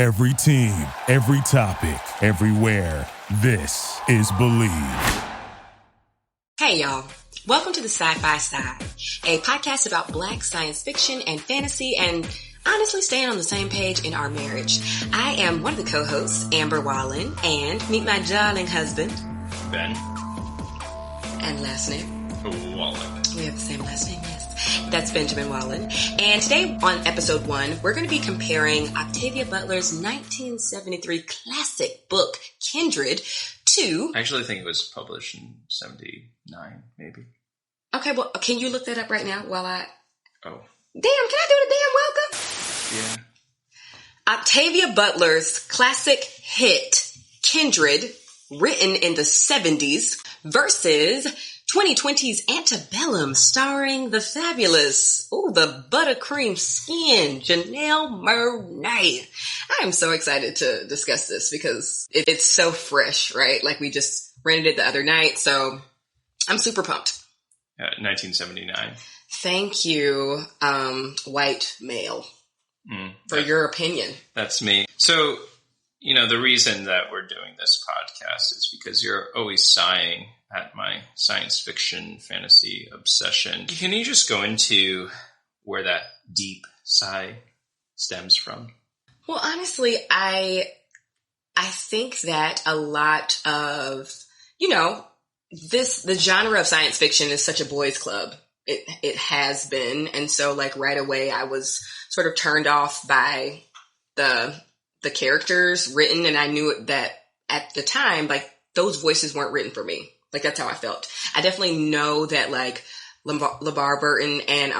Every team, every topic, everywhere. This is Believe. Hey, y'all. Welcome to the Sci-Fi Side, a podcast about Black science fiction and fantasy and honestly staying on the same page in our marriage. I am one of the co-hosts, Amber Wallen, and meet my darling husband, Ben. And last name? Wallen. We have the same last name, yes. That's Benjamin Wallen. And today on episode 1, we're going to be comparing Octavia Butler's 1973 classic book, Kindred, to... I actually think it was published in 79, maybe. Okay, well, can you look that up right now while I... Oh. Damn, can I do the damn welcome? Yeah. Octavia Butler's classic hit, Kindred, written in the 70s, versus 2020's Antebellum, starring the fabulous, the buttercream skin, Janelle Monae. I am so excited to discuss this because it's so fresh, right? Like we just rented it the other night, so I'm super pumped. 1979. Thank you, white male, for your opinion. That's me. So, the reason that we're doing this podcast is because you're always sighing at my science fiction fantasy obsession. Can you just go into where that deep sigh stems from? Well, honestly, I think that a lot of, the genre of science fiction is such a boys' club. It has been. And so like right away I was sort of turned off by the characters written, and I knew that at the time, like those voices weren't written for me. Like that's how I felt. I definitely know that like LeVar Burton and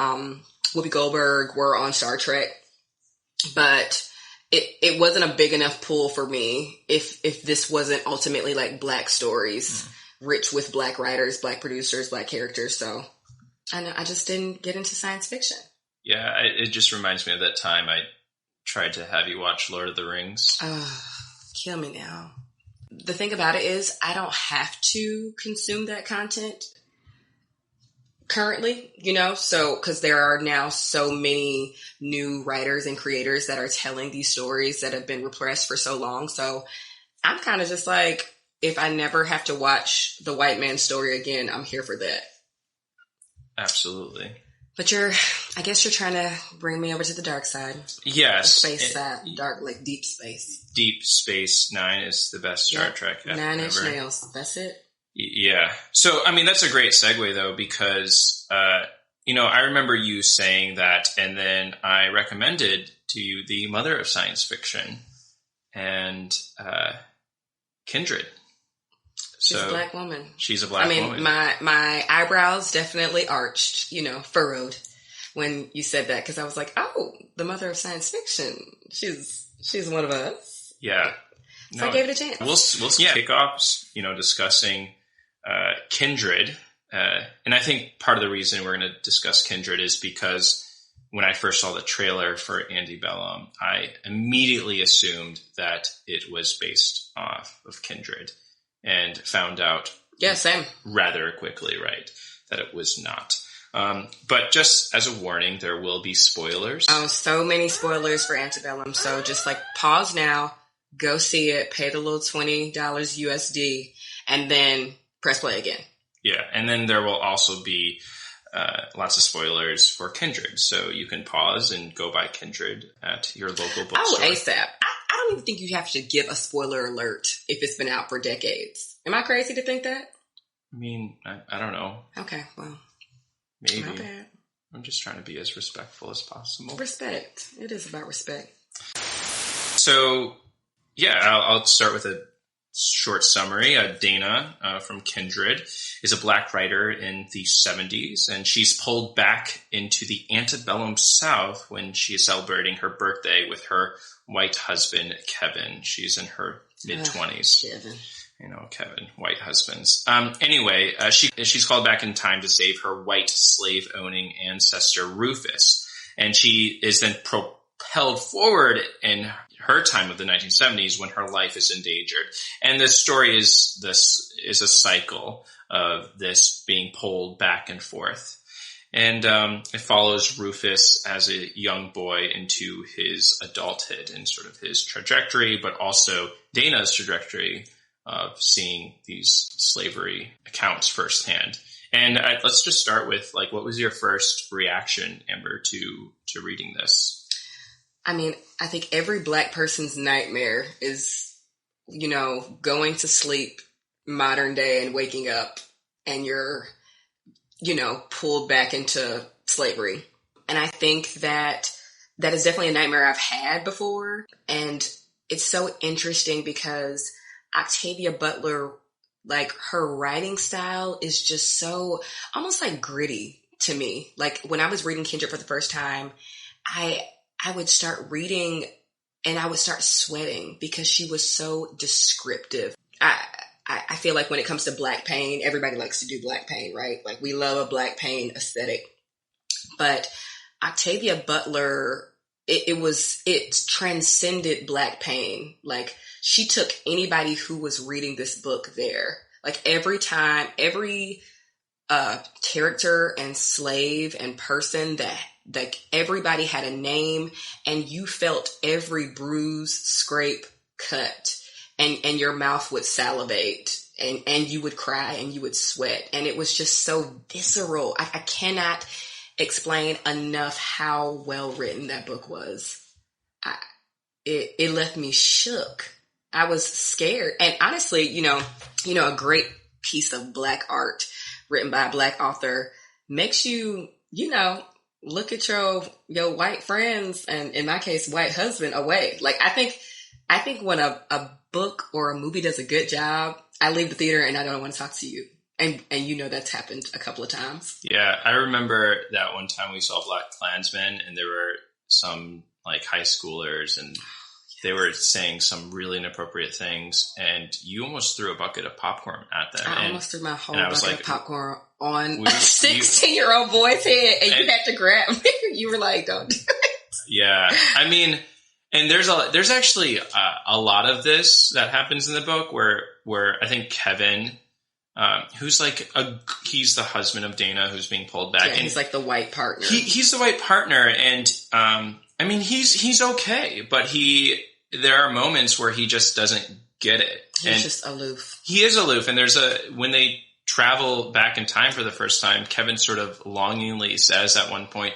Whoopi Goldberg were on Star Trek, but it wasn't a big enough pool for me if this wasn't ultimately like Black stories, rich with Black writers, Black producers, Black characters. So I just didn't get into science fiction. Yeah, it just reminds me of that time I tried to have you watch Lord of the Rings. Kill me now. The thing about it is I don't have to consume that content currently, so because there are now so many new writers and creators that are telling these stories that have been repressed for so long. So I'm kind of just like, if I never have to watch the white man's story again, I'm here for that. Absolutely. But I guess you're trying to bring me over to the dark side. Yes. The space side, dark, like deep space. Deep Space Nine is the best Star Trek ever. 9-inch nails. That's it. Yeah. So, that's a great segue though, because, I remember you saying that, and then I recommended to you the mother of science fiction, and Kindred. She's a Black woman. She's a Black woman. My eyebrows definitely arched, furrowed when you said that, because I was like, oh, the mother of science fiction. She's one of us. Yeah. So I gave it a chance. We'll kick off, discussing Kindred. And I think part of the reason we're going to discuss Kindred is because when I first saw the trailer for Antebellum, I immediately assumed that it was based off of Kindred. And found out same. rather quickly, right, that it was not. But just as a warning, there will be spoilers. Oh, so many spoilers for Antebellum. So just like pause now, go see it, pay the little $20 USD, and then press play again. Yeah, and then there will also be lots of spoilers for Kindred. So you can pause and go buy Kindred at your local bookstore. Oh, ASAP. I don't even think you have to give a spoiler alert if it's been out for decades. Am I crazy to think that? I don't know. Okay, well. Maybe. My bad. I'm just trying to be as respectful as possible. Respect. It is about respect. So, I'll start with a short summary. Dana from Kindred is a Black writer in the 70s, and she's pulled back into the antebellum South when she is celebrating her birthday with her white husband, Kevin. She's in her mid-20s. Kevin. Kevin, white husbands. Anyway, she's called back in time to save her white slave-owning ancestor, Rufus. And she is then propelled forward in her time of the 1970s when her life is endangered. And the story is a cycle of this being pulled back and forth. And it follows Rufus as a young boy into his adulthood and sort of his trajectory, but also Dana's trajectory of seeing these slavery accounts firsthand. And let's just start with, like, what was your first reaction, Amber, to reading this? I mean, I think every Black person's nightmare is, going to sleep modern day and waking up and you're, pulled back into slavery. And I think that is definitely a nightmare I've had before. And it's so interesting because Octavia Butler, like, her writing style is just so almost like gritty to me. Like, when I was reading Kindred for the first time, I would start reading and I would start sweating because she was so descriptive. I feel like when it comes to Black pain, everybody likes to do Black pain, right? Like, we love a Black pain aesthetic. But Octavia Butler, it transcended Black pain. Like, she took anybody who was reading this book there. Like, every time, every character and slave and person that, like, everybody had a name, and you felt every bruise, scrape, cut, and your mouth would salivate, and you would cry and you would sweat. And it was just so visceral. I cannot explain enough how well written that book was. It left me shook. I was scared. And honestly, a great piece of Black art written by a Black author makes you, look at your white friends, and in my case, white husband, away. Like, I think when a book or a movie does a good job, I leave the theater and I don't want to talk to you. And that's happened a couple of times. Yeah, I remember that one time we saw Black Klansman, and there were some, like, high schoolers, and they were saying some really inappropriate things, and you almost threw a bucket of popcorn at them. I almost threw my whole bucket of popcorn on a 16-year-old boy's head, and you had to grab me. You were like, don't do it. Yeah, I mean, and there's actually a lot of this that happens in the book where I think Kevin, who's like he's the husband of Dana who's being pulled back. Yeah, and he's like the white partner. He's the white partner, and I mean, he's okay, but there are moments where he just doesn't get it. He's just aloof. He is aloof, and when they travel back in time for the first time, Kevin sort of longingly says at one point,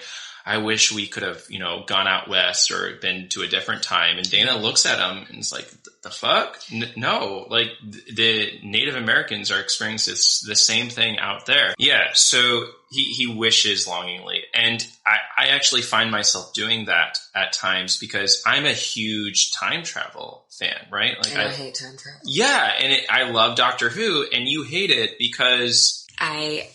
I wish we could have, gone out west or been to a different time. And Dana looks at him and is like, the fuck? No, like, the Native Americans are experiencing the same thing out there. Yeah, so he wishes longingly. And I actually find myself doing that at times because I'm a huge time travel fan, right? Like, and I hate time travel. Yeah, and I love Doctor Who, and you hate it because I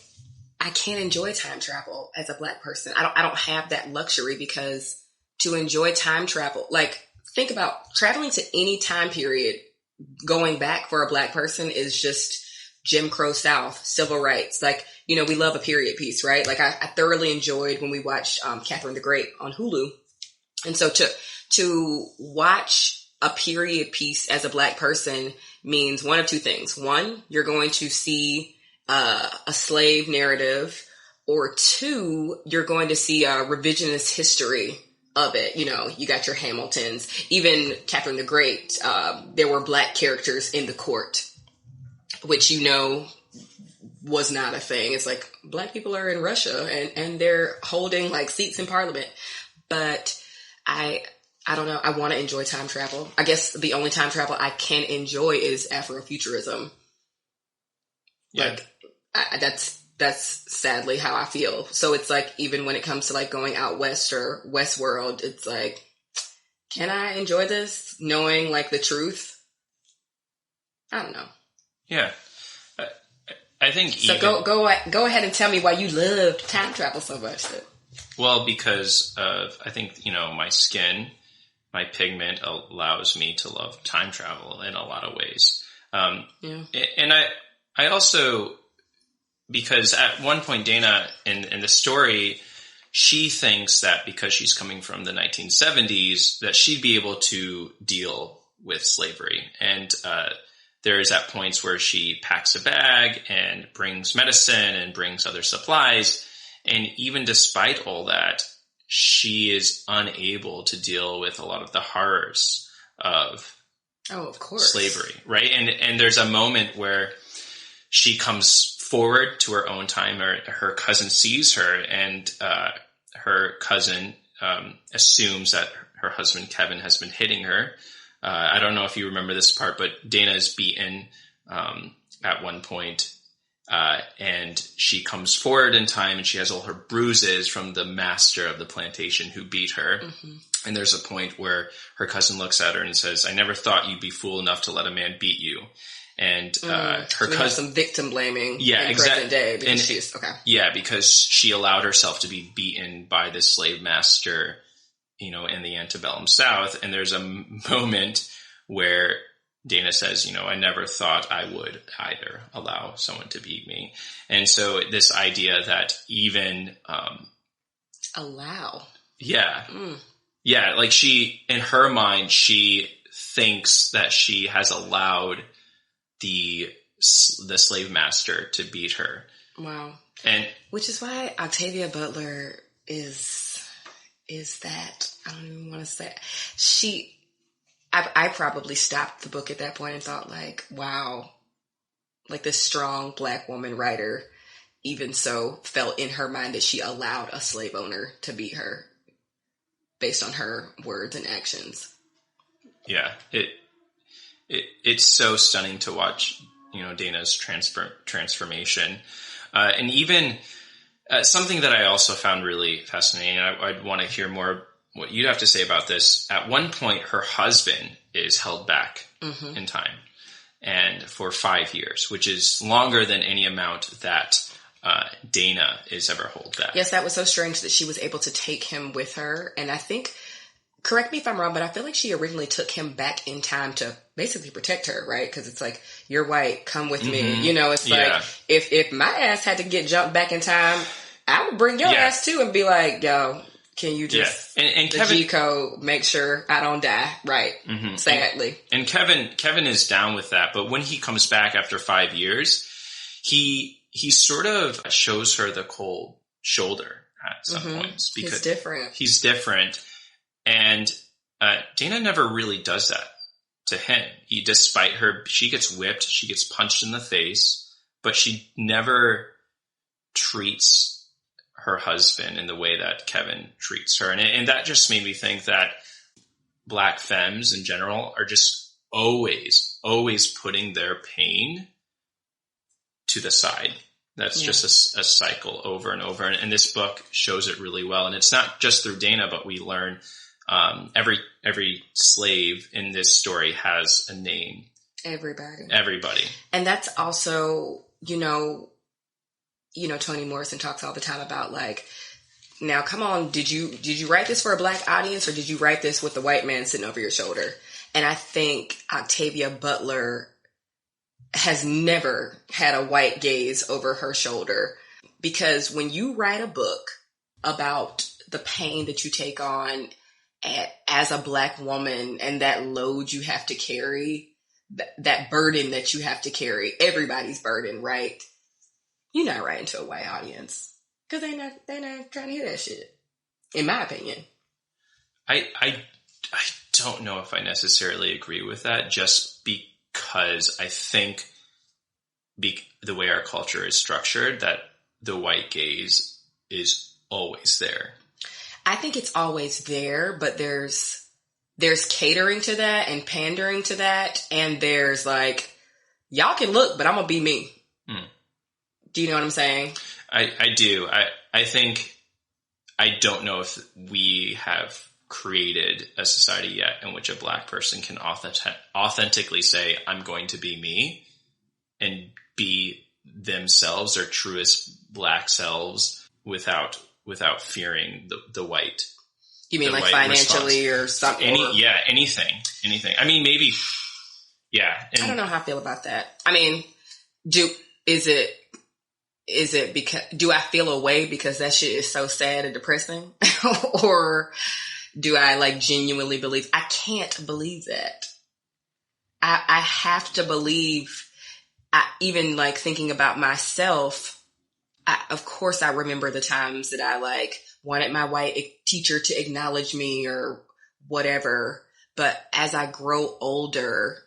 can't enjoy time travel as a Black person. I don't have that luxury, because to enjoy time travel, like, think about traveling to any time period, going back for a Black person is just Jim Crow South, civil rights. Like, we love a period piece, right? Like, I thoroughly enjoyed when we watched Catherine the Great on Hulu. And so to watch a period piece as a Black person means one of two things. One, you're going to see a slave narrative, or two, you're going to see a revisionist history of it. You got your Hamiltons, even Catherine the Great. There were Black characters in the court, which was not a thing. It's like, Black people are in Russia and they're holding, like, seats in parliament. But I don't know. I want to enjoy time travel. I guess the only time travel I can enjoy is Afrofuturism. Yeah. Like, that's sadly how I feel. So it's like, even when it comes to, like, going out west or Westworld, it's like, can I enjoy this knowing, like, the truth? I don't know. Yeah. I think so. Go ahead and tell me why you loved time travel so much. Well, because of, I think, my skin, my pigment allows me to love time travel in a lot of ways. Yeah. And I also, because at one point Dana in the story, she thinks that because she's coming from the 1970s, that she'd be able to deal with slavery. And there's at points where she packs a bag and brings medicine and brings other supplies. And even despite all that, she is unable to deal with a lot of the horrors of of course, slavery, right? And there's a moment where she comes forward to her own time, or her cousin sees her, and her cousin assumes that her husband Kevin has been hitting her. I don't know if you remember this part, but Dana is beaten at one point. And she comes forward in time, and she has all her bruises from the master of the plantation who beat her. Mm-hmm. And there's a point where her cousin looks at her and says, "I never thought you'd be fool enough to let a man beat you." And her cousin, some victim blaming, in present day, because because she allowed herself to be beaten by this slave master, in the antebellum South. And there's a moment where Dana says, "I never thought I would either allow someone to beat me." And so this idea that even allow, like she, in her mind, she thinks that she has allowed the slave master to beat her. Wow. And which is why Octavia Butler is that, I don't even want to say, I probably stopped the book at that point and thought, like, wow, like this strong Black woman writer, even so, felt in her mind that she allowed a slave owner to beat her based on her words and actions. Yeah, it's so stunning to watch, Dana's transformation. And even something that I also found really fascinating, and I'd want to hear more what you'd have to say about this. At one point, her husband is held back in time, and for 5 years, which is longer than any amount that Dana is ever held back. Yes, that was so strange that she was able to take him with her. And I think, correct me if I'm wrong, but I feel like she originally took him back in time to basically protect her, right? Because it's like, you're white, come with me. It's like, if my ass had to get jumped back in time, I would bring your ass too and be like, yo, can you just, and the Kevin, G-code, make sure I don't die, right? Sadly. And Kevin is down with that, but when he comes back after 5 years, he sort of shows her the cold shoulder at some points, because he's different. And Dana never really does that to him. Despite her, she gets whipped, she gets punched in the face, but she never treats her husband in the way that Kevin treats her. And that just made me think that Black femmes in general are just always putting their pain to the side. That's just a cycle over and over. And this book shows it really well. And it's not just through Dana, but we learn every slave in this story has a name. Everybody. And that's also, Toni Morrison talks all the time about, like, now come on, did you write this for a Black audience, or did you write this with the white man sitting over your shoulder? And I think Octavia Butler has never had a white gaze over her shoulder, because when you write a book about the pain that you take on as a Black woman, and that load you have to carry, that burden that you have to carry, everybody's burden, right? You're not writing to a white audience, because they're not trying to hear that shit, in my opinion. I don't know if I necessarily agree with that, just because I think the way our culture is structured, that the white gaze is always there. I think it's always there, but there's catering to that and pandering to that, and there's like, y'all can look, but I'm gonna be me. Do you know what I'm saying? I do. I think, I don't know if we have created a society yet in which a Black person can authentically say, I'm going to be me, and be themselves, their truest Black selves, without fearing the white. You mean like financially response, or something? Anything. I mean, maybe, I don't know how I feel about that. I mean, is it because, do I feel a way because that shit is so sad and depressing? Or do I like genuinely believe? I can't believe that. I have to believe, even like thinking about myself, of course, I remember the times that I like wanted my white teacher to acknowledge me or whatever. But as I grow older,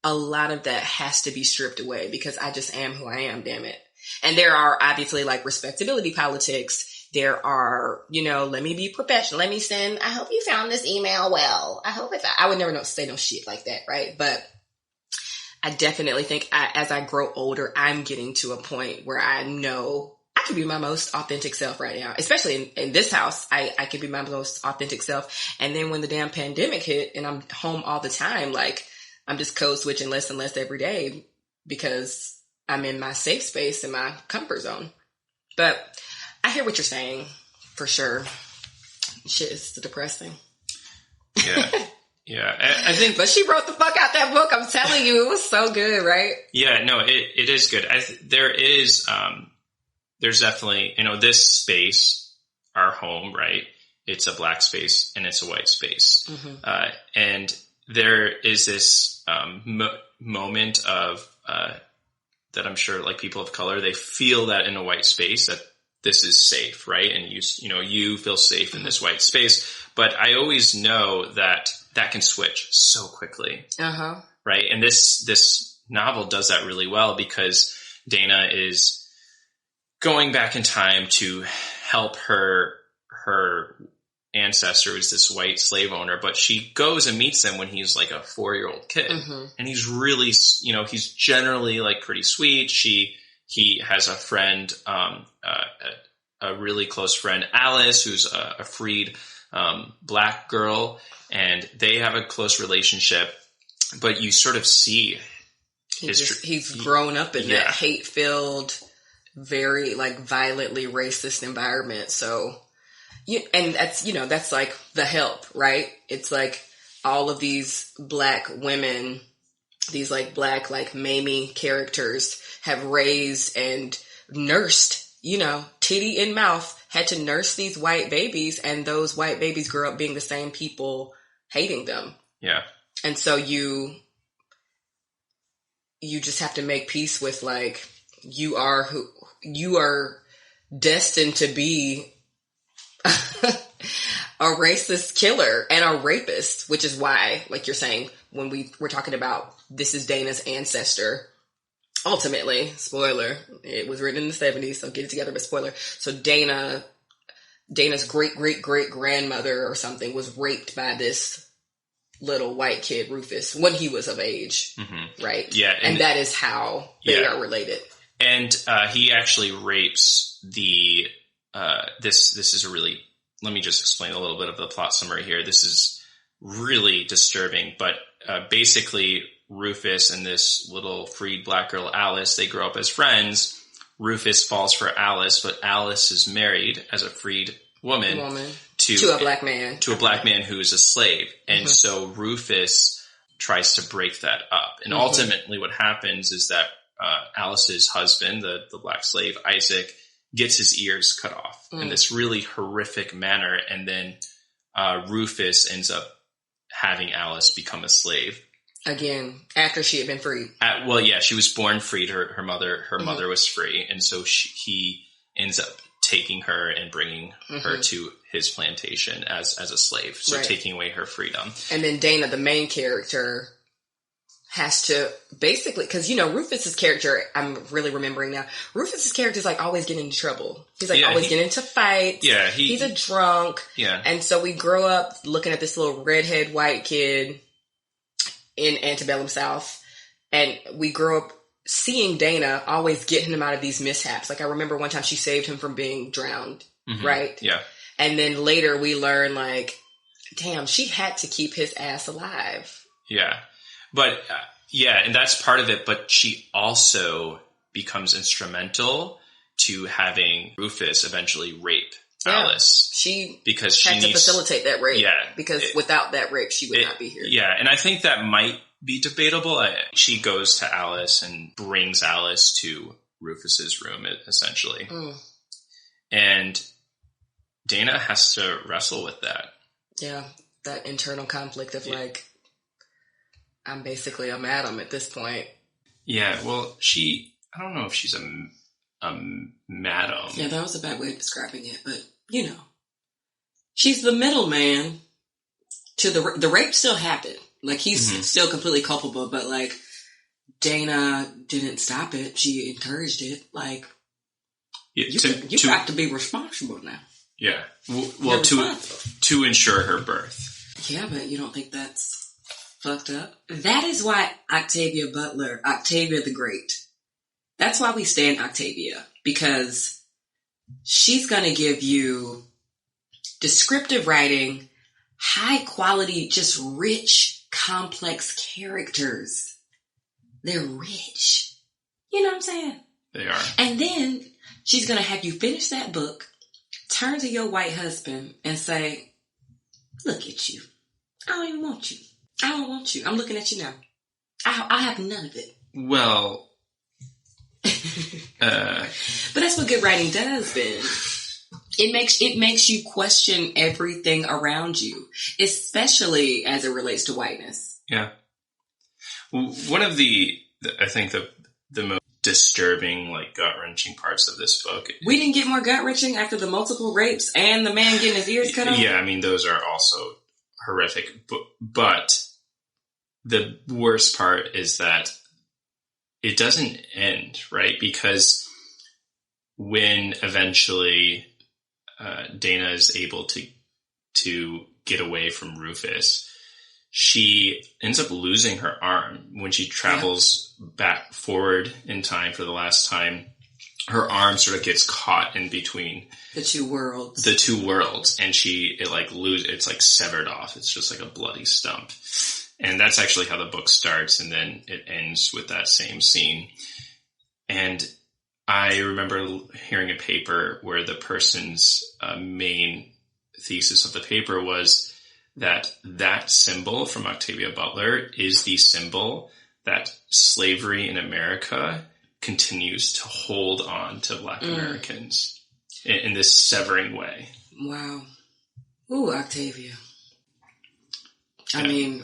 a lot of that has to be stripped away because I just am who I am, damn it. And there are obviously like respectability politics. There are, let me be professional. Let me send, I hope you found this email well. I would never say no shit like that, right? But I definitely think as I grow older, I'm getting to a point where I know I can be my most authentic self right now, especially in this house. I can be my most authentic self. And then when the damn pandemic hit and I'm home all the time, like I'm just code switching less and less every day because I'm in my safe space and my comfort zone. But I hear what you're saying for sure. Shit is depressing. Yeah. Yeah, I think... But she wrote the fuck out that book. I'm telling you, it was so good, right? Yeah, no, it is good. There's definitely, this space, our home, right? It's a black space and it's a white space. Mm-hmm. And there is this moment of that I'm sure like people of color, they feel that in a white space that this is safe, right? And you feel safe in this white space. But I always know that can switch so quickly. Uh-huh. Right. And this novel does that really well because Dana is going back in time to help her ancestor, who's this white slave owner, but she goes and meets him when he's like a 4-year-old kid. Mm-hmm. And he's really, he's generally like pretty sweet. He has a friend, a really close friend, Alice, who's a freed black girl, and they have a close relationship, but you sort of see he's grown up in that hate-filled, very like violently racist environment. So, and that's like The Help, right? It's like all of these black women, these like black, like Mamie characters have raised and nursed, titty in mouth, had to nurse these white babies, and those white babies grew up being the same people hating them. Yeah. And so you just have to make peace with like, you are destined to be a racist killer and a rapist, which is why, like you're saying, when we're talking about this is Dana's ancestor, ultimately, spoiler, it was written in the 70s, so get it together, but spoiler. So Dana's great-great-great-grandmother or something was raped by this little white kid, Rufus, when he was of age, mm-hmm. right? Yeah. And that is how they are related. And he actually rapes the... This is a really... Let me just explain a little bit of the plot summary here. This is really disturbing, but basically... Rufus and this little freed black girl, Alice, they grow up as friends. Rufus falls for Alice, but Alice is married as a freed woman to a black man. To a black man who is a slave. And mm-hmm. so Rufus tries to break that up. And mm-hmm. ultimately what happens is that Alice's husband, the black slave, Isaac, gets his ears cut off in this really horrific manner. And then Rufus ends up having Alice become a slave. Again, after she had been freed. She was born freed. Her mother was free. And so he ends up taking her and bringing mm-hmm. her to his plantation as a slave. So taking away her freedom. And then Dana, the main character, has to basically, because, Rufus's character, I'm really remembering now, Rufus's character is like always getting into trouble. He's like always getting into fights. Yeah. He's a drunk. Yeah. And so we grow up looking at this little redhead white kid in Antebellum South, and we grew up seeing Dana always getting him out of these mishaps. Like I remember one time she saved him from being drowned, mm-hmm. right? Yeah. And then later we learn like, damn, she had to keep his ass alive. Yeah. But and that's part of it, but she also becomes instrumental to having Rufus eventually rape Alice. She had to facilitate that rape. Yeah. Because without that rape, she would not be here. Yeah. And I think that might be debatable. She goes to Alice and brings Alice to Rufus's room, essentially. Mm. And Dana has to wrestle with that. Yeah. That internal conflict of like, I'm basically a madam at this point. Yeah. Well, I don't know if she's madam. Yeah, that was a bad way of describing it, but you know, she's the middleman to the rape still happened. Like he's still completely culpable, but like Dana didn't stop it. She encouraged it. Like you got to be responsible now. Yeah. Well, to ensure her birth. Yeah, but you don't think that's fucked up? That is why Octavia Butler, Octavia the Great, that's why we stand Octavia. Because she's going to give you descriptive writing, high quality, just rich, complex characters. They're rich. You know what I'm saying? They are. And then she's going to have you finish that book, turn to your white husband and say, look at you. I don't even want you. I don't want you. I'm looking at you now. I have none of it. Well, but that's what good writing does, Ben. It makes you question everything around you, especially as it relates to whiteness. Yeah. One of I think the most disturbing, like gut-wrenching parts of this book. We didn't get more gut-wrenching after the multiple rapes and the man getting his ears cut off? Yeah, I mean, those are also horrific. But the worst part is that it doesn't end, right? Because when eventually Dana is able to get away from Rufus, she ends up losing her arm when she travels back forward in time for the last time. Her arm sort of gets caught in between the two worlds, and it's like severed off. It's just like a bloody stump. And that's actually how the book starts. And then it ends with that same scene. And I remember hearing a paper where the person's main thesis of the paper was that symbol from Octavia Butler is the symbol that slavery in America continues to hold on to Black Americans in this severing way. Wow. Ooh, Octavia. Yeah. I mean,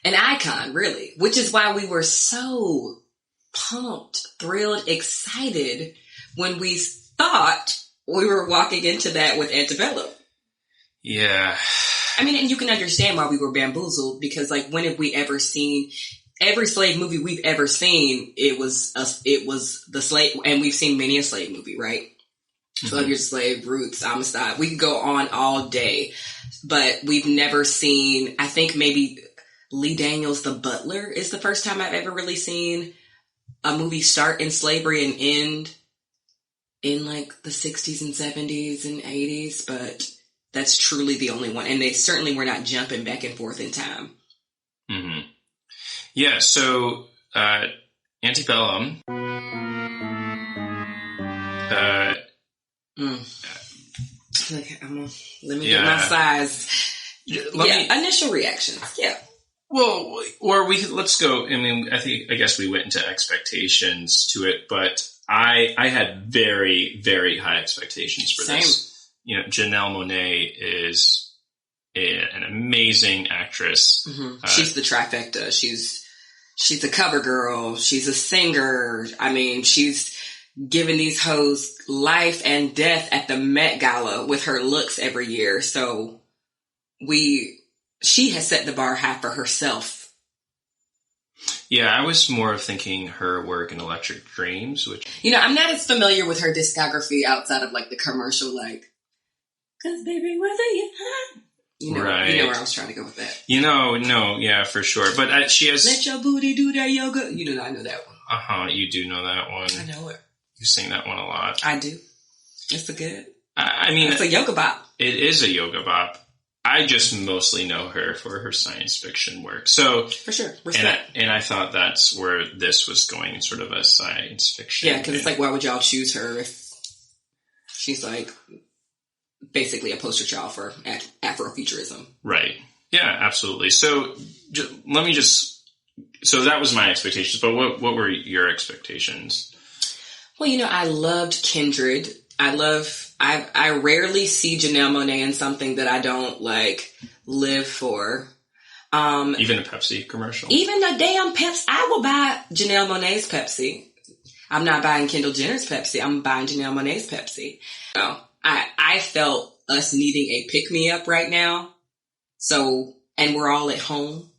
an icon, really, which is why we were so pumped, thrilled, excited when we thought we were walking into that with Antebellum. Yeah. I mean, and you can understand why we were bamboozled, because like, when have we ever seen every slave movie we've ever seen? It was the slave, and we've seen many a slave movie, right? 12 Years a Slave, Roots, Amistad. We could go on all day, but we've never seen, I think maybe Lee Daniels' The Butler is the first time I've ever really seen a movie start in slavery and end in like the 60s and 70s and 80s, but that's truly the only one. And they certainly were not jumping back and forth in time. Mm-hmm. Yeah, so Antebellum. Let me get my size. Initial reactions. Yeah. Well, or let's go. I mean, I guess we went into expectations to it, but I had very, very high expectations for this. You know, Janelle Monae is an amazing actress. Mm-hmm. She's the trifecta. She's a cover girl. She's a singer. I mean, she's giving these hoes life and death at the Met Gala with her looks every year. So she has set the bar high for herself. Yeah, I was more of thinking her work in Electric Dreams, which... You know, I'm not as familiar with her discography outside of like the commercial, like, 'cause baby, whether you right. You know where I was trying to go with that. No, yeah, for sure. But she has... Let your booty do that yoga. You know, I know that one. Uh-huh, you do know that one. I know it. You sing that one a lot. I do. It's a good... I mean... It's a yoga bop. It is a yoga bop. I just mostly know her for her science fiction work. So... For sure. And I thought that's where this was going, sort of a science fiction. Yeah, because it's like, why would y'all choose her if she's like... basically a poster child for Afrofuturism. Right. Yeah, absolutely. So so that was my expectations, but what were your expectations? Well, you know, I loved Kindred. I rarely see Janelle Monae in something that I don't like live for. Even a Pepsi commercial? Even a damn Pepsi. I will buy Janelle Monae's Pepsi. I'm not buying Kendall Jenner's Pepsi. I'm buying Janelle Monae's Pepsi. So I felt us needing a pick-me-up right now. So, and we're all at home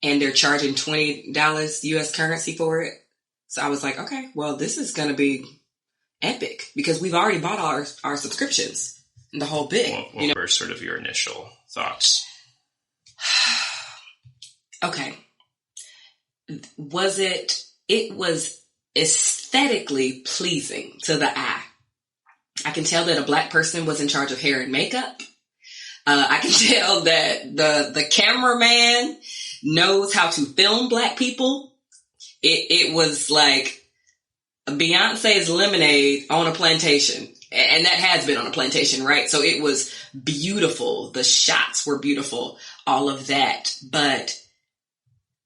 and they're charging $20 US currency for it. So I was like, okay, well, this is going to be epic because we've already bought our subscriptions and the whole bit. What were sort of your initial thoughts? Okay. It was aesthetically pleasing to the eye. I can tell that a Black person was in charge of hair and makeup. I can tell that the cameraman knows how to film Black people. It was like Beyonce's Lemonade on a plantation. And that has been on a plantation, right? So it was beautiful. The shots were beautiful, all of that. But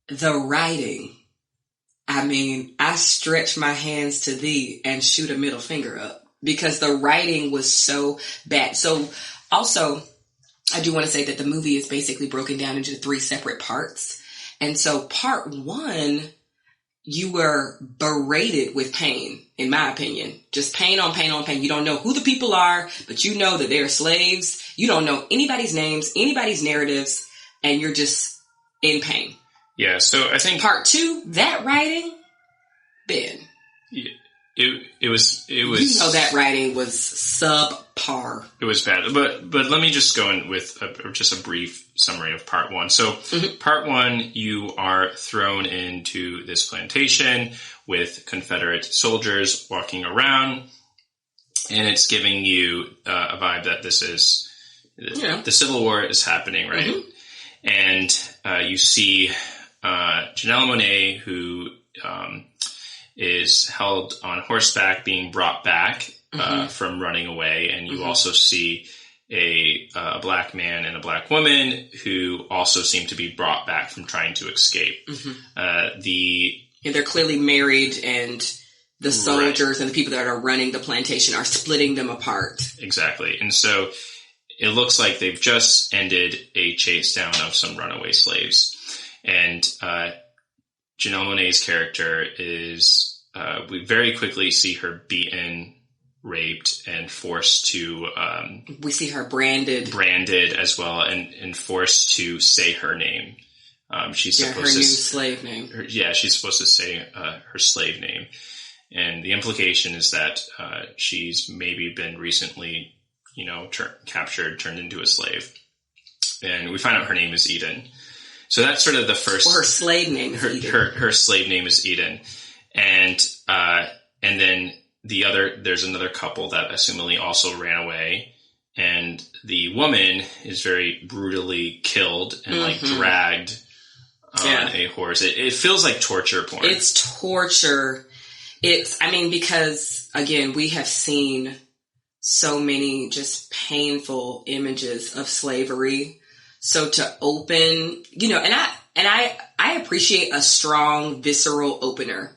the writing, I mean, I stretch my hands to thee and shoot a middle finger up because the writing was so bad. So also, I do want to say that the movie is basically broken down into 3 separate parts. And so part 1, you were berated with pain, in my opinion. Just pain on pain on pain. You don't know who the people are, but you know that they're slaves. You don't know anybody's names, anybody's narratives, and you're just in pain. Yeah, so I think part 2, that writing, Ben. It was. You know that writing was subpar. It was bad, but let me just go in with just a brief summary of part 1. So, part 1, you are thrown into this plantation with Confederate soldiers walking around, and it's giving you a vibe that this is the Civil War is happening, right? And you see Janelle Monae, who is held on horseback, being brought back from running away, and you also see a Black man and a Black woman who also seem to be brought back from trying to escape. And they're clearly married, and the soldiers and the people that are running the plantation are splitting them apart. Exactly. And so it looks like they've just ended a chase down of some runaway slaves. And Janelle Monae's character is, we very quickly see her beaten, raped, and forced to... we see her branded as well, and forced to say her name. She's supposed her new slave name. She's supposed to say her slave name. And the implication is that she's maybe been recently, captured, turned into a slave. And we find out her name is Eden. So that's sort of the first... Well, her slave name is Eden. Her slave name is Eden. And then there's another couple that assumingly also ran away. And the woman is very brutally killed and dragged on a horse. It feels like torture porn. It's torture. Because again, we have seen so many just painful images of slavery. So to open, and I appreciate a strong, visceral opener.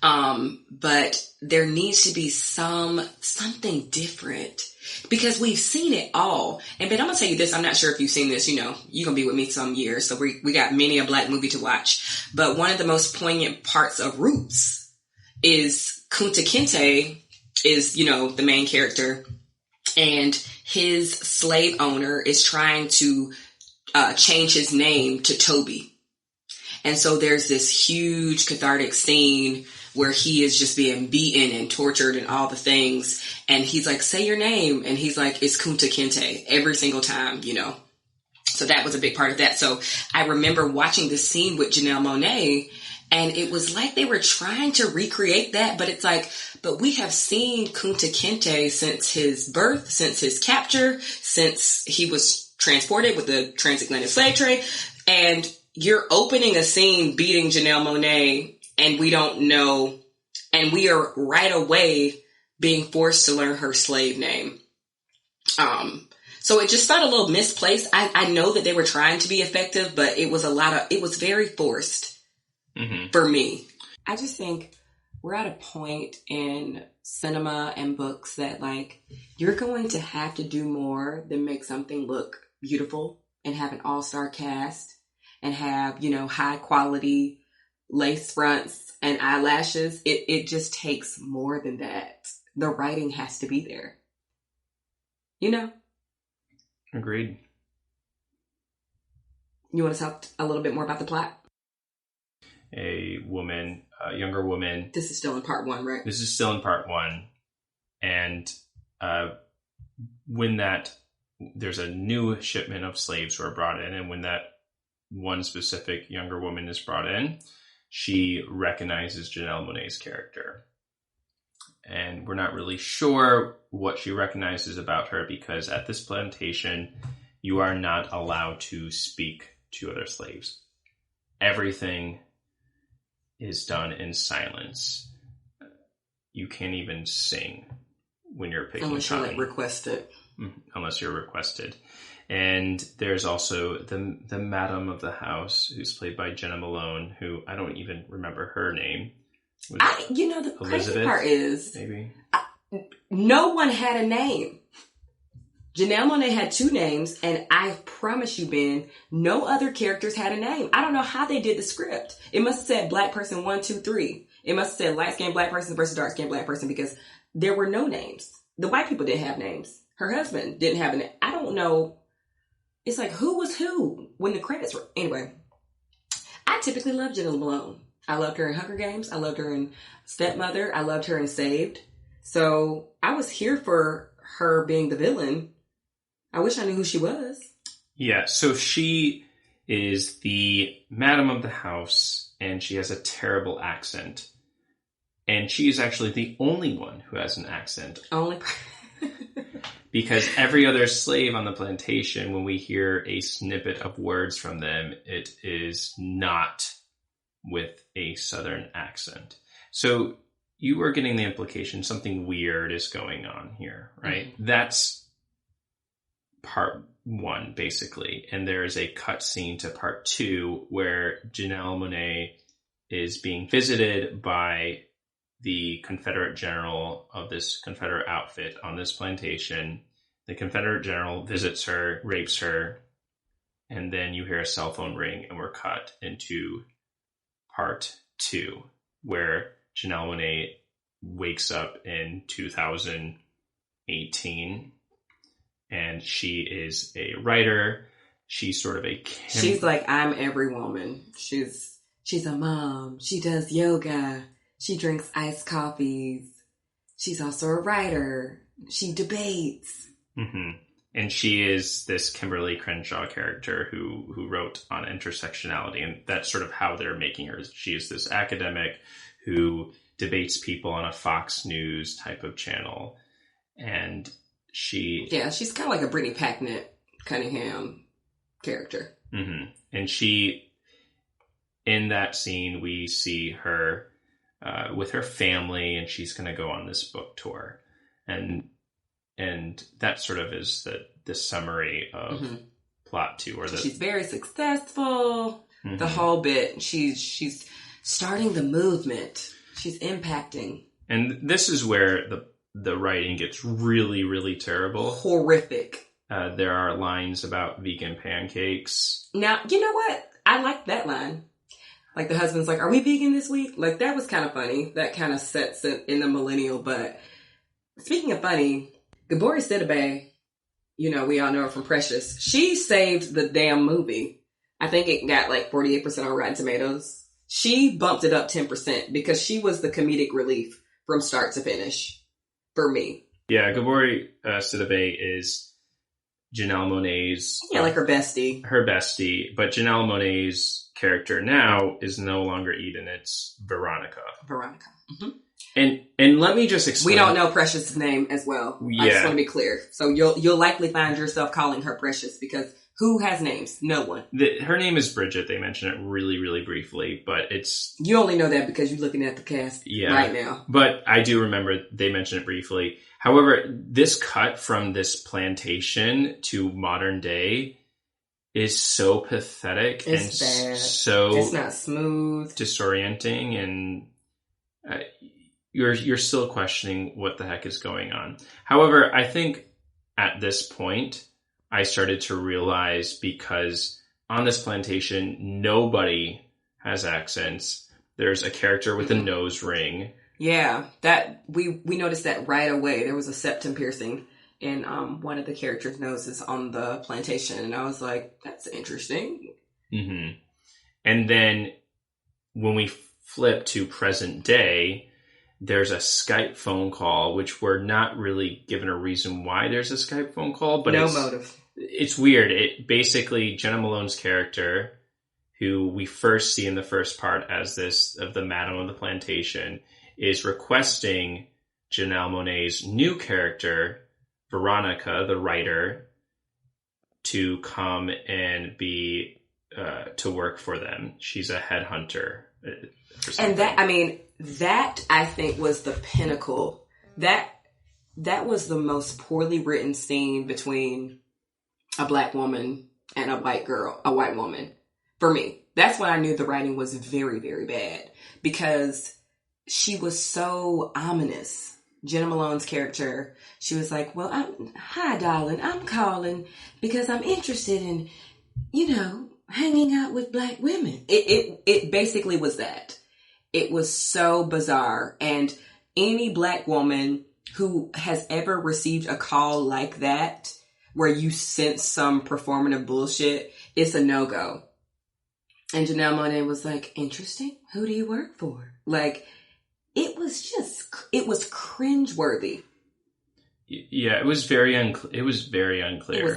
But there needs to be something different because we've seen it all. And Ben, I'm gonna tell you this. I'm not sure if you've seen this, you're gonna be with me some years. So we got many a Black movie to watch, but one of the most poignant parts of Roots is Kunta Kinte is, the main character, and his slave owner is trying to, change his name to Toby. And so there's this huge cathartic scene where he is just being beaten and tortured and all the things. And he's like, say your name. And he's like, it's Kunta Kinte every single time, So that was a big part of that. So I remember watching this scene with Janelle Monae, and it was like they were trying to recreate that. But it's like, but we have seen Kunta Kinte since his birth, since his capture, since he was transported with the transatlantic slave trade. And you're opening a scene beating Janelle Monae, and we don't know, and we are right away being forced to learn her slave name. So it just felt a little misplaced. I know that they were trying to be effective, but it was very forced for me. I just think we're at a point in cinema and books that you're going to have to do more than make something look beautiful and have an all-star cast and have, high quality lace fronts and eyelashes. It just takes more than that. The writing has to be there. You know? Agreed. You want to talk a little bit more about the plot? A younger woman. This is still in part 1, right? This is still in part 1. And when there's a new shipment of slaves who are brought in, and when that one specific younger woman is brought in, she recognizes Janelle Monae's character. And we're not really sure what she recognizes about her, because at this plantation, you are not allowed to speak to other slaves. Everything is done in silence. You can't even sing when you're picking unless cotton. You're like requested. Unless you're requested. And there's also the madam of the house, who's played by Janelle Monae, who I don't even remember her name. The crazy part is maybe no one had a name. Janelle Monae had 2 names, and I promise you, Ben, no other characters had a name. I don't know how they did the script. It must have said black person 1, 2, 3. It must have said light-skinned black person versus dark-skinned black person, because there were no names. The white people didn't have names. Her husband didn't have a name. I don't know. It's like, who was who when the credits were... Anyway, I typically love Janelle Monae. I loved her in Hunger Games. I loved her in Stepmother. I loved her in Saved. So I was here for her being the villain. I wish I knew who she was. Yeah, so she is the madam of the house, and she has a terrible accent. And she is actually the only one who has an accent. Only. Because every other slave on the plantation, when we hear a snippet of words from them, it is not with a Southern accent. So you are getting the implication something weird is going on here, right? Mm-hmm. That's part 1, basically. And there is a cut scene to part 2 where Janelle Monae is being visited by the Confederate general of this Confederate outfit on this plantation. The Confederate general visits her, rapes her, and then you hear a cell phone ring, and we're cut into part 2, where Janelle Monae wakes up in 2018, and she is a writer. She's sort of she's like, I'm every woman. She's a mom. She does yoga. She drinks iced coffees. She's also a writer. She debates. Mm-hmm. And she is this Kimberly Crenshaw character who wrote on intersectionality. And that's sort of how they're making her. She is this academic who debates people on a Fox News type of channel. And she's kind of like a Brittany Packnett Cunningham character. Mm-hmm. And in that scene, we see her with her family, and she's going to go on this book tour. And that sort of is the summary of mm-hmm. plot 2. She's very successful. Mm-hmm. The whole bit. She's starting the movement. She's impacting. And this is where the writing gets really, really terrible. Horrific. There are lines about vegan pancakes. Now, you know what? I like that line. Like, the husband's like, are we vegan this week? Like, that was kind of funny. That kind of sets it in the millennial. But speaking of funny, Gabori Sidibe, we all know her from Precious. She saved the damn movie. I think it got like 48% on Rotten Tomatoes. She bumped it up 10% because she was the comedic relief from start to finish for me. Yeah, Gabori Sidibe is Janelle Monae's... Yeah, like her bestie. Her bestie. But Janelle Monae's character now is no longer Eden, it's Veronica. Veronica. Mm-hmm. And let me just explain. We don't know Precious' name as well. Yeah. I just want to be clear. So you'll likely find yourself calling her Precious, because who has names? No one. Her name is Bridget. They mention it really, really briefly, but it's... You only know that because you're looking at the cast right now. But I do remember they mention it briefly. However, this cut from this plantation to modern day is so pathetic. It's and bad. So it's not smooth, disorienting, and you're still questioning what the heck is going on. However, I think at this point I started to realize, because on this plantation nobody has accents, There's a character with a nose ring. Yeah, that we noticed that right away. There was a septum piercing in one of the characters' noses on the plantation, and I was like, "That's interesting." Mm-hmm. And then when we flip to present day, there's a Skype phone call, which we're not really given a reason why there's a Skype phone call, but no motive. It's weird. It basically, Jenna Malone's character, who we first see in the first part as this of the Madam of the Plantation, is requesting Janelle Monae's new character, Veronica, the writer, to come and be to work for them. She's a headhunter. And that I think was the pinnacle. That was the most poorly written scene between a black woman and a white woman. For me, that's when I knew the writing was very, very bad, because she was so ominous. Jenna Malone's character, she was like, "Well, hi, darling, I'm calling because I'm interested in, hanging out with black women." It basically was that. It was so bizarre. And any black woman who has ever received a call like that, where you sense some performative bullshit, it's a no-go. And Janelle Monae was like, "Interesting. Who do you work for?" Like, it was cringeworthy. Yeah, it was very unclear. It was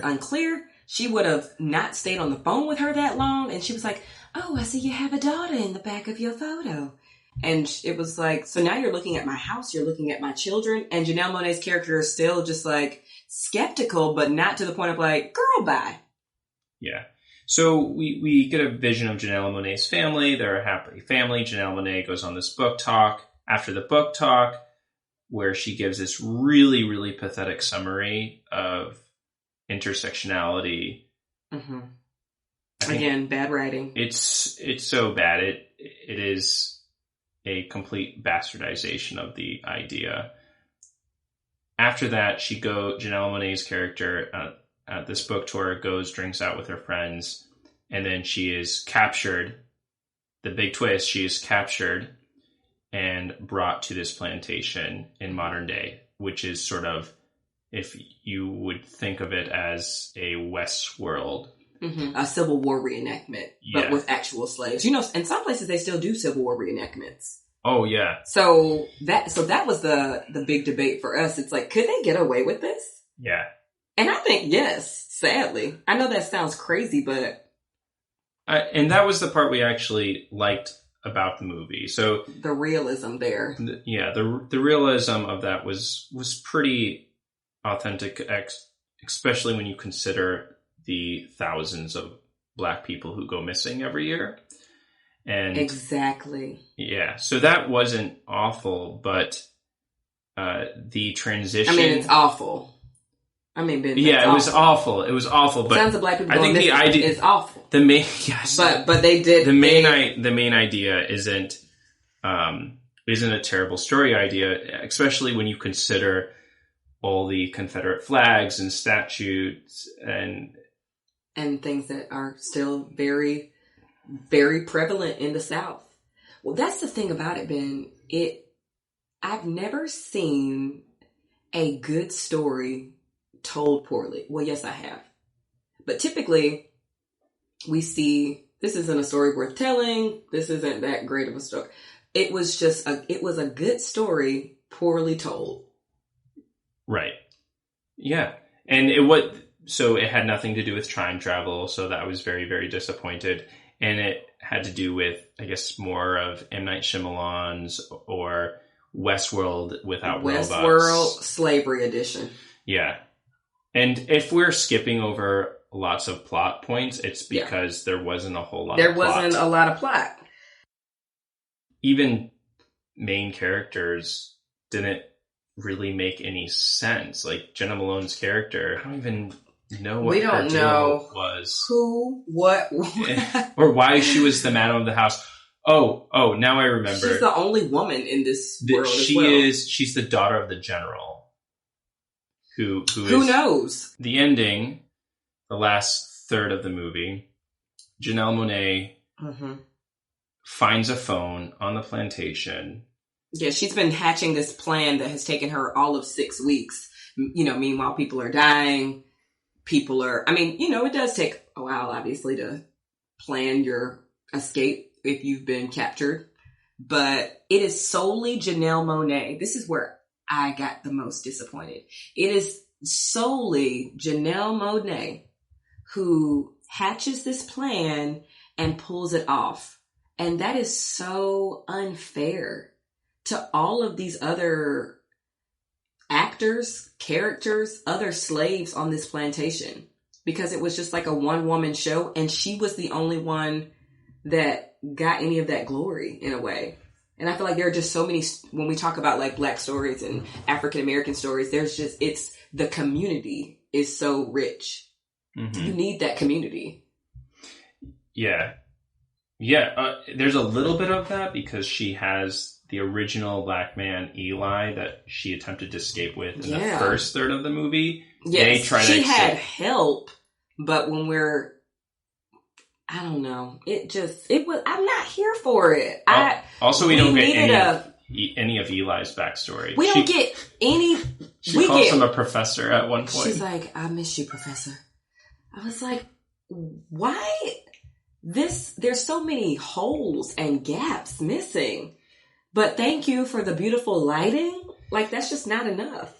unclear. She would have not stayed on the phone with her that long. And she was like, "Oh, I see you have a daughter in the back of your photo." And it was like, so now you're looking at my house, you're looking at my children. And Janelle Monae's character is still just like skeptical, but not to the point of like, "Girl, bye." Yeah. So we get a vision of Janelle Monae's family. They're a happy family. Janelle Monae goes on this book talk. After the book talk, where she gives this really, really pathetic summary of intersectionality. Mm-hmm. Again, bad writing. It's so bad. It is a complete bastardization of the idea. After that, Janelle Monae's character at this book tour goes, drinks out with her friends, and then she is captured. The big twist, she is captured and brought to this plantation in modern day, which is sort of, if you would think of it as a Westworld. Mm-hmm. A Civil War reenactment, but with actual slaves. In some places they still do Civil War reenactments. Oh, yeah. So that was the big debate for us. It's like, could they get away with this? Yeah. And I think yes, sadly. I know that sounds crazy, but... and that was the part we actually liked about the movie. So the realism there. The realism of that was pretty authentic, especially when you consider the thousands of black people who go missing every year. And exactly. Yeah. So that wasn't awful, but the transition... it's awful. Ben, it was awful. It was awful. But sounds of black people. I think the idea is awful. But they did the main idea isn't a terrible story idea, especially when you consider all the Confederate flags and statutes and things that are still very, very prevalent in the South. Well, that's the thing about it, Ben. I've never seen a good story told poorly. Well, yes, I have. But typically, we see, this isn't a story worth telling. This isn't that great of a story. It was a good story, poorly told. Right. Yeah. And so it had nothing to do with time travel. So that was very, very disappointed. And it had to do with, I guess, more of M. Night Shyamalan's or Westworld without robots. Westworld Slavery Edition. Yeah. And if we're skipping over lots of plot points, it's because there wasn't a whole lot of plot. There wasn't a lot of plot. Even main characters didn't really make any sense. Like Jenna Malone's character, I don't even know what her deal was. Who, what, or why she was the madam of the house. Oh, now I remember. She's the only woman in this world as well. She's the daughter of the general. Who knows? The ending, the last third of the movie, Janelle Monae finds a phone on the plantation. Yeah, she's been hatching this plan that has taken her all of 6 weeks. Meanwhile, people are dying. It does take a while, obviously, to plan your escape if you've been captured. But it is solely Janelle Monae. This is where I got the most disappointed. It is solely Janelle Monae who hatches this plan and pulls it off. And that is so unfair to all of these other actors, characters, other slaves on this plantation. Because it was just like a one-woman show, and she was the only one that got any of that glory in a way. And I feel like there are just so many, when we talk about like Black stories and African American stories, it's the community is so rich. Mm-hmm. You need that community. Yeah. Yeah. There's a little bit of that because she has the original Black man, Eli, that she attempted to escape with in the first third of the movie. Yes, she had help, but when I don't know. I'm not here for it. We don't get any of Eli's backstory. We don't get any. She calls him a professor at one point. She's like, I miss you, professor. I was like, why? There's so many holes and gaps missing. But thank you for the beautiful lighting. Like, that's just not enough.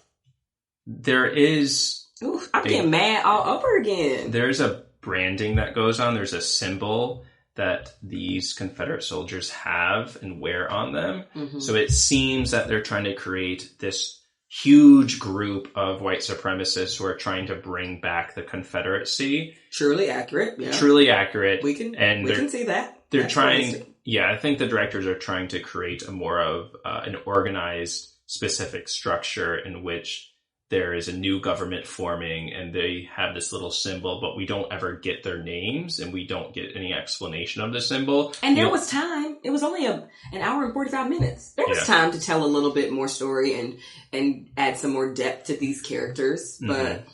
There is... Ooh, I'm getting mad all over again. There's a branding that goes on. There's a symbol that these Confederate soldiers have and wear on them. Mm-hmm. So it seems that they're trying to create this huge group of white supremacists who are trying to bring back the Confederacy. Truly accurate. Yeah. Truly accurate. We can see that. They're trying... Yeah, I think the directors are trying to create a more of an organized, specific structure in which there is a new government forming and they have this little symbol, but we don't ever get their names and we don't get any explanation of the symbol. And there was time. It was only an hour and 45 minutes. There was time to tell a little bit more story and add some more depth to these characters. But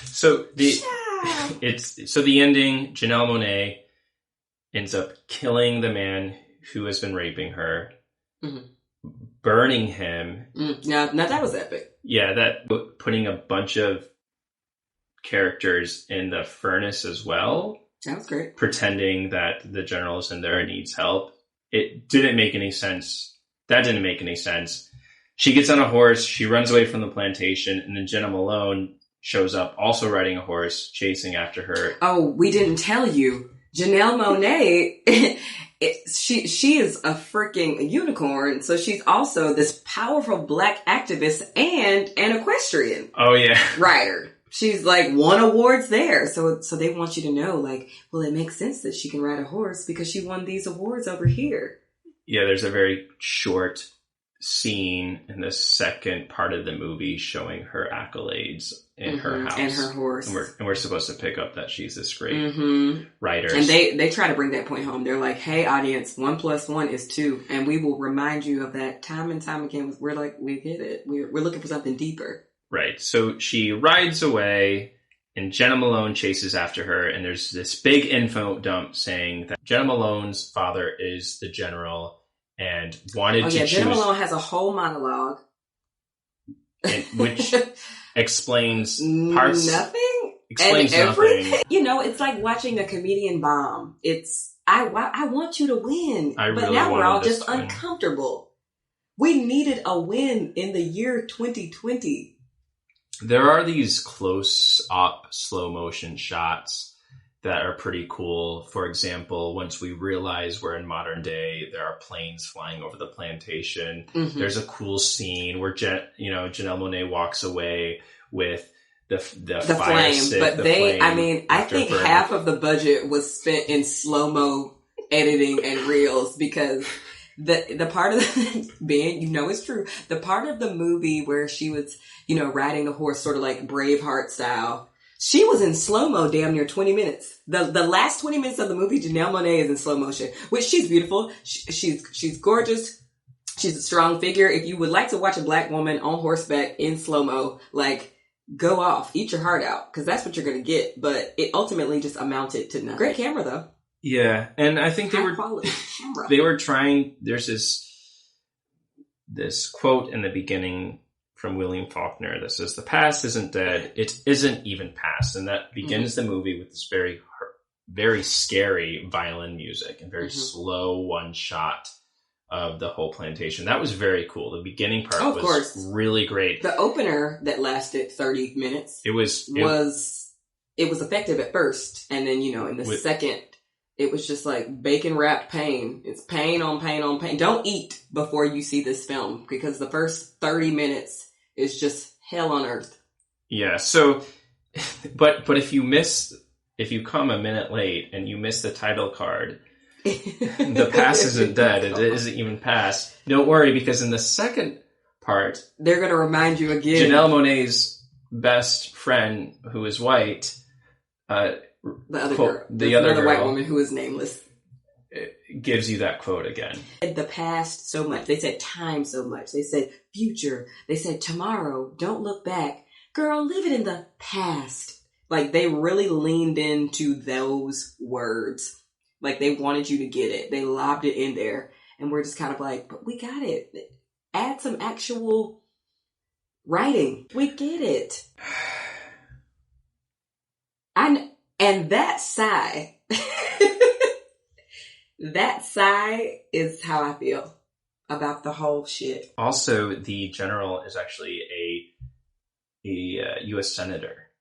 so the ending, Janelle Monae ends up killing the man who has been raping her, burning him. Now that was epic. Yeah, putting a bunch of characters in the furnace as well. That was great. Pretending that the general's in there and needs help. It didn't make any sense. That didn't make any sense. She gets on a horse, she runs away from the plantation, and then Jenna Malone shows up, also riding a horse, chasing after her. Oh, we didn't tell you. Janelle Monae, she is a freaking unicorn. So she's also this powerful Black activist and an equestrian. Oh yeah, rider. She's like won awards there. So they want you to know, like, well, it makes sense that she can ride a horse because she won these awards over here. Yeah, there's a very short scene in the second part of the movie showing her accolades in her house and her horse, and we're supposed to pick up that she's this great writer. And they try to bring that point home. They're like, "Hey, audience, 1 + 1 is 2, and we will remind you of that time and time again." We're like, we get it. We're looking for something deeper, right? So she rides away, and Jenna Malone chases after her, and there's this big info dump saying that Jenna Malone's father is the general. And wanted to choose... Jenna Malone has a whole monologue. Which explains parts... Nothing? Explains and everything. Nothing. It's like watching a comedian bomb. I want you to win. But now we're all just uncomfortable. We needed a win in the year 2020. There are these close-up, slow-motion shots that are pretty cool. For example, once we realize we're in modern day, there are planes flying over the plantation. Mm-hmm. There's a cool scene where Janelle Monae walks away with the fire flame. But I think half of the budget was spent in slow-mo editing and reels because the part of Ben, it's true. The part of the movie where she was, riding the horse sort of like Braveheart style, she was in slow-mo damn near 20 minutes. The last 20 minutes of the movie, Janelle Monae is in slow motion, which she's beautiful. She's gorgeous. She's a strong figure. If you would like to watch a Black woman on horseback in slow-mo, like, go off, eat your heart out, because that's what you're going to get. But it ultimately just amounted to nothing. Great camera, though. Yeah, and I think they were trying. There's this quote in the beginning from William Faulkner that says, "The past isn't dead; it isn't even past," and that begins the movie with this very scary violin music and very slow one shot of the whole plantation. That was very cool. The beginning part was really great. The opener that lasted 30 minutes. It was effective at first, and then in the second, it was just like bacon wrapped pain. It's pain on pain on pain. Don't eat before you see this film, because the first 30 minutes is just hell on earth. Yeah. So, but if you come a minute late and you miss the title card, the past isn't dead. It isn't even past. Don't worry, because in the second part, they're going to remind you again. Janelle Monae's best friend, who is white, the other girl, white woman who is nameless, gives you that quote again. The past so much. They said time so much. They said future. They said tomorrow. Don't look back. Girl, leave it in the past. Like, they really leaned into those words. Like, they wanted you to get it. They lobbed it in there. And we're just kind of like, but we got it. Add some actual writing. We get it. And that sigh, that sigh is how I feel about the whole shit. Also, the general is actually a U.S. senator.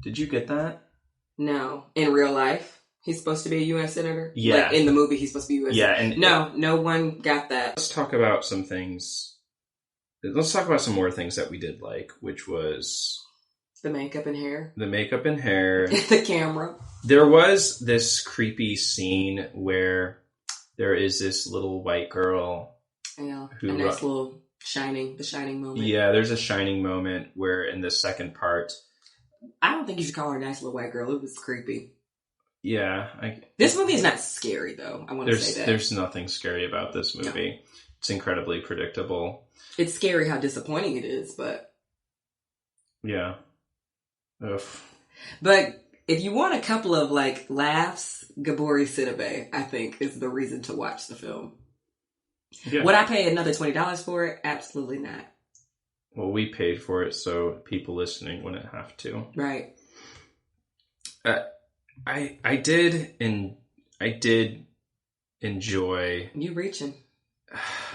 Did you get that? No. In real life, he's supposed to be a U.S. senator? Yeah. Like, in the movie, he's supposed to be a U.S. senator. And no one got that. Let's talk about some things. Let's talk about some more things that we did like, which was... The makeup and hair. The camera. There was this creepy scene where there is this little white girl. Yeah, a nice little the shining moment. Yeah, there's a shining moment where in the second part... I don't think you should call her a nice little white girl. It was creepy. Yeah. This movie is not scary, though. I want to say that. There's nothing scary about this movie. No. It's incredibly predictable. It's scary how disappointing it is, but... Yeah. Ugh. But if you want a couple of, like, laughs, Gabori Sidibe, I think, is the reason to watch the film. Yeah. Would I pay another $20 for it? Absolutely not. Well, we paid for it, so people listening wouldn't have to. Right. I did enjoy. You reaching?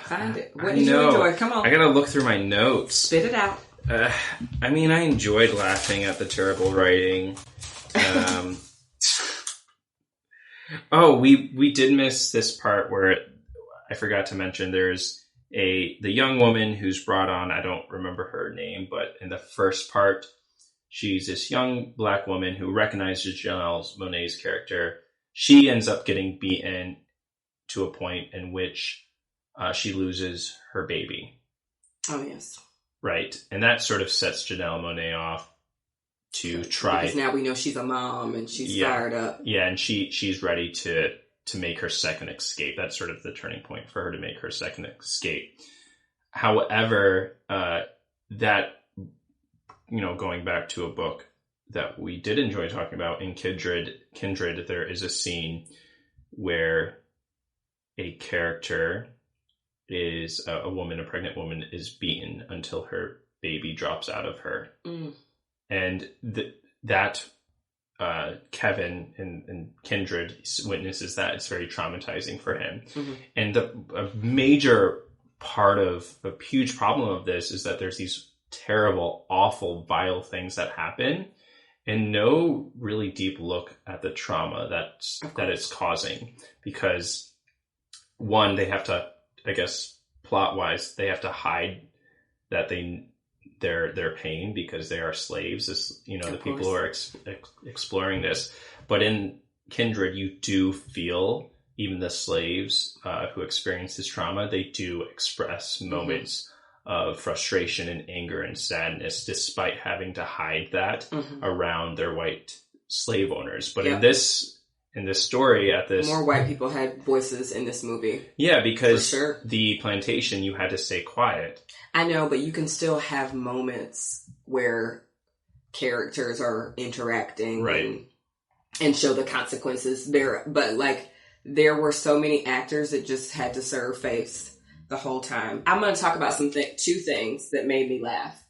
Find it. What did you enjoy? Come on. I gotta look through my notes. Spit it out. I enjoyed laughing at the terrible writing. We did miss this part where I forgot to mention there's the young woman who's brought on. I don't remember her name, but in the first part, she's this young black woman who recognizes Janelle Monae's character. She ends up getting beaten to a point in which she loses her baby. Oh, yes. Right. And that sort of sets Janelle Monae off to try. Because now we know she's a mom and she's fired up. Yeah, and she's ready to make her second escape. That's sort of the turning point for her to make her second escape. However, that, going back to a book that we did enjoy talking about in Kindred, there is a scene where a character is a pregnant woman is beaten until her baby drops out of her. Mm. And that Kevin in Kindred witnesses that. It's very traumatizing for him. Mm-hmm. And a huge problem of this is that there's these terrible, awful, vile things that happen and no really deep look at the trauma that it's causing. Because one, they have to, I guess, plot-wise, they have to hide that their pain because they are slaves. The people who are exploring this. But in Kindred, you do feel even the slaves who experience this trauma, they do express moments of frustration and anger and sadness, despite having to hide that around their white slave owners. But in this story, more white people had voices in this movie. Yeah, because the plantation, you had to stay quiet. I know, but you can still have moments where characters are interacting. Right. and show the consequences there. But like, there were so many actors that just had to serve face the whole time. I'm going to talk about two things that made me laugh.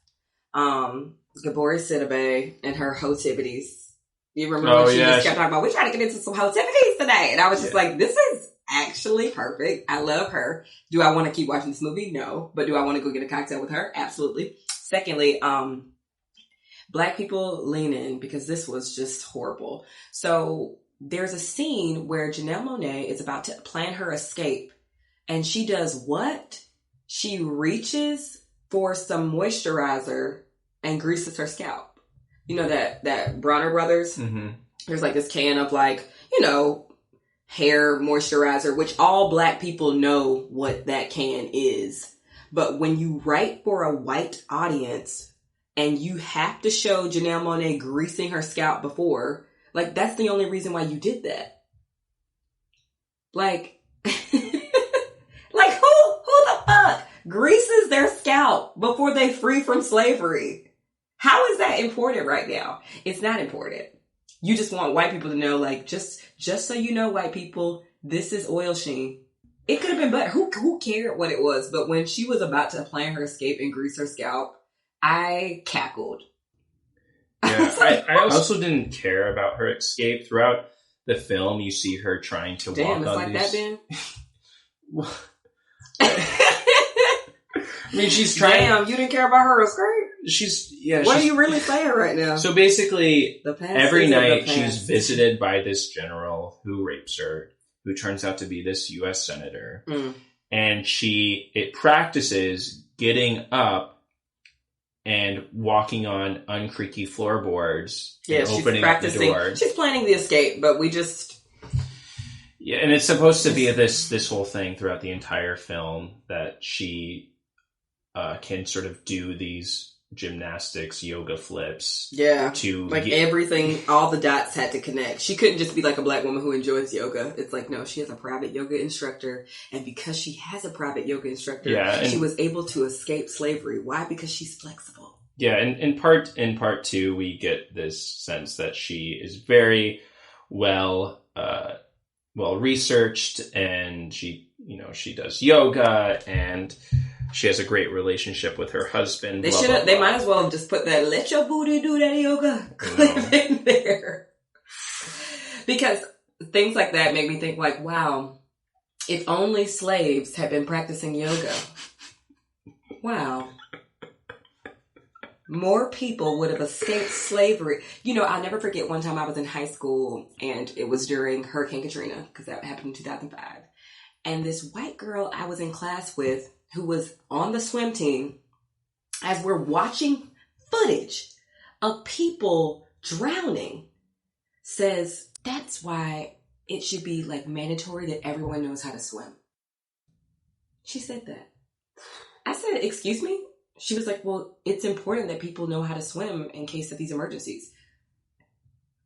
Gabori Sidibe and her hotivities. You remember when she just kept talking about, we trying to get into some hotivities today. And I was just like, this is actually perfect. I love her. Do I want to keep watching this movie? No. But do I want to go get a cocktail with her? Absolutely. Secondly, Black people lean in, because this was just horrible. So there's a scene where Janelle Monae is about to plan her escape. And she does what? She reaches for some moisturizer and greases her scalp. You know that Bronner Brothers? Mm-hmm. There's like this can of like, you know, hair moisturizer, which all Black people know what that can is. But when you write for a white audience and you have to show Janelle Monae greasing her scalp before, like, that's the only reason why you did that. Like, like who the fuck greases their scalp before they free from slavery? How is that important right now? It's not important. You just want white people to know, like, just so you know, white people, this is oil sheen. It could have been better. Who cared what it was? But when she was about to plan her escape and grease her scalp, I cackled. Yeah, I also didn't care about her escape. Throughout the film, you see her trying to walk on like these... that, Ben? I mean, she's trying... Damn, you didn't care about her escape? What are you really saying right now? So basically, every night she's visited by this general who rapes her, who turns out to be this U.S. senator. Mm. And it practices getting up and walking on uncreaky floorboards and opening up the door. She's planning the escape, but we just... Yeah, and it's supposed to be this whole thing throughout the entire film that she can sort of do these gymnastics, yoga flips. Yeah, everything, all the dots had to connect. She couldn't just be like a Black woman who enjoys yoga. It's like, no, she has a private yoga instructor. And because she has a private yoga instructor, she was able to escape slavery. Why? Because she's flexible. Yeah, and in part two, we get this sense that she is very well researched, and she does yoga, and she has a great relationship with her husband. They might as well have just put that "let your booty do that yoga" clip in there, because things like that make me think like, wow, if only slaves had been practicing yoga. Wow. More people would have escaped slavery. You know, I'll never forget one time I was in high school, and it was during Hurricane Katrina, because that happened in 2005. And this white girl I was in class with, who was on the swim team, as we're watching footage of people drowning, says, that's why it should be like mandatory that everyone knows how to swim. She said that. I said, excuse me? She was like, well, it's important that people know how to swim in case of these emergencies.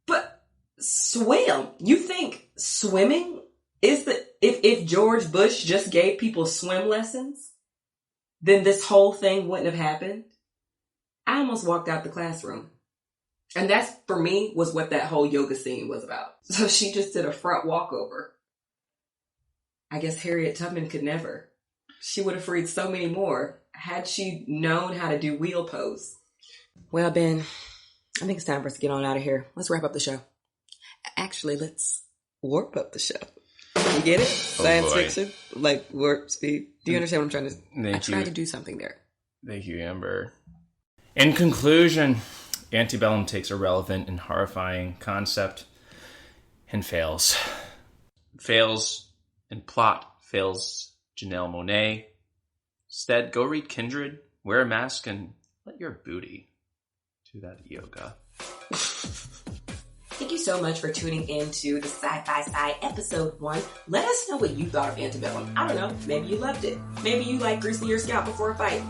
But swim? You think swimming is if George Bush just gave people swim lessons, then this whole thing wouldn't have happened? I almost walked out the classroom. And that's, for me, was what that whole yoga scene was about. So she just did a front walkover. I guess Harriet Tubman could never. She would have freed so many more had she known how to do wheel pose. Well, Ben, I think it's time for us to get on out of here. Let's wrap up the show. Actually, let's warp up the show. You get it? Science fiction? Like warp speed. Do you understand what I'm trying to do? I tried to do something there. Thank you, Amber. In conclusion, Antebellum takes a relevant and horrifying concept and fails. Fails in plot, fails Janelle Monae. Instead, go read Kindred, wear a mask, and let your booty do that yoga. Thank you so much for tuning in to the Sci-Fi Sci episode 1. Let us know what you thought of Antebellum. I don't know. Maybe you loved it. Maybe you like greasing your scalp before a fight.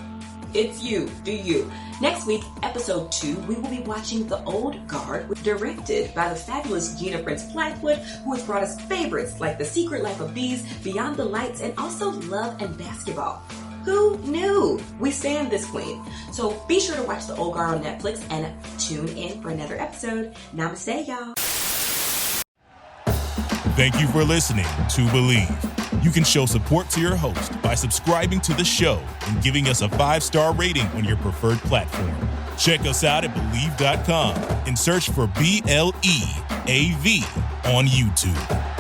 It's you. Do you. Next week, episode 2, we will be watching The Old Guard, directed by the fabulous Gina Prince Blackwood, who has brought us favorites like The Secret Life of Bees, Beyond the Lights, and also Love and Basketball. Who knew? We stand this queen. So be sure to watch The Old Guard on Netflix and tune in for another episode. Namaste, y'all. Thank you for listening to Believe. You can show support to your host by subscribing to the show and giving us a 5-star rating on your preferred platform. Check us out at Believe.com and search for BLEAV on YouTube.